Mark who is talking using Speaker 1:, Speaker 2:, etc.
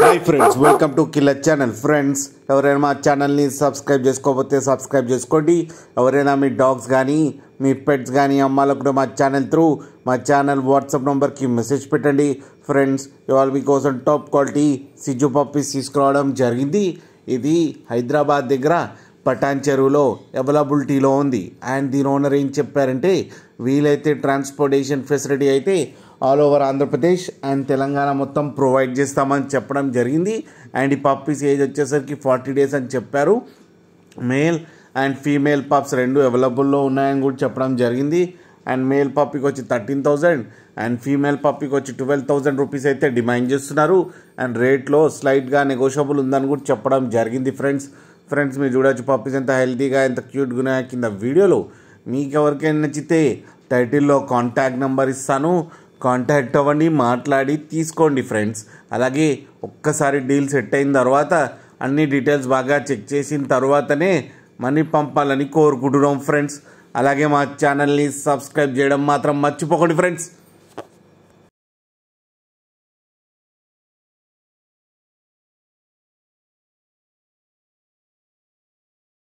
Speaker 1: Hi friends, welcome to killer channel. Friends, ఎవరైనా మా ఛానల్ని సబ్స్క్రైబ్ చేసుకోకపోతే సబ్స్క్రైబ్ చేసుకోండి. ఎవరైనా మీ డాగ్స్ కానీ మీ పెట్స్ కానీ అమ్మాలకు కూడా మా ఛానల్ వాట్సాప్ నెంబర్కి మెసేజ్ పెట్టండి. ఫ్రెండ్స్, ఇవాళ మీకోసం టాప్ క్వాలిటీ సిజు పప్పీస్ తీసుకురావడం జరిగింది. ఇది హైదరాబాద్ దగ్గర పటాన్ చెరువులో అవైలబిలిటీలో ఉంది. అండ్ దీని ఓనర్ ఏం చెప్పారంటే, వీలైతే ట్రాన్స్పోర్టేషన్ ఫెసిలిటీ అయితే all over Andhra Pradesh and Telangana మొత్తం ప్రొవైడ్ చేస్తామని చెప్పడం జరిగింది. అండ్ ఈ పప్పీస్ ఏజ్ వచ్చేసరికి 40 days అని చెప్పారు. మేల్ అండ్ ఫీమేల్ పప్స్ రెండు అవైలబుల్లో ఉన్నాయని కూడా చెప్పడం జరిగింది. అండ్ మేల్ పప్పీకి వచ్చి 13,000 అండ్ ఫీమేల్ పప్పీకి వచ్చి 12,000 రూపీస్ అయితే డిమాండ్ చేస్తున్నారు. అండ్ రేట్లో స్లైట్గా నెగోషియబుల్ ఉందని కూడా చెప్పడం జరిగింది. ఫ్రెండ్స్ మీరు చూడవచ్చు పప్పీస్ ఎంత హెల్తీగా ఎంత క్యూట్గా ఉన్నాయో కింద వీడియోలో. మీకు ఎవరికైనా నచ్చితే టైటిల్లో కాంటాక్ట్ నెంబర్ ఇస్తాను, కాంటాక్ట్ అవ్వండి, మాట్లాడి తీసుకోండి ఫ్రెండ్స్. అలాగే ఒక్కసారి డీల్ సెట్ అయిన తర్వాత అన్ని డీటెయిల్స్ బాగా చెక్ చేసిన తర్వాతనే మనీ పంపాలని కోరుకుంటున్నాం ఫ్రెండ్స్. అలాగే మా ఛానల్ని సబ్స్క్రైబ్ చేయడం మాత్రం మర్చిపోకండి ఫ్రెండ్స్.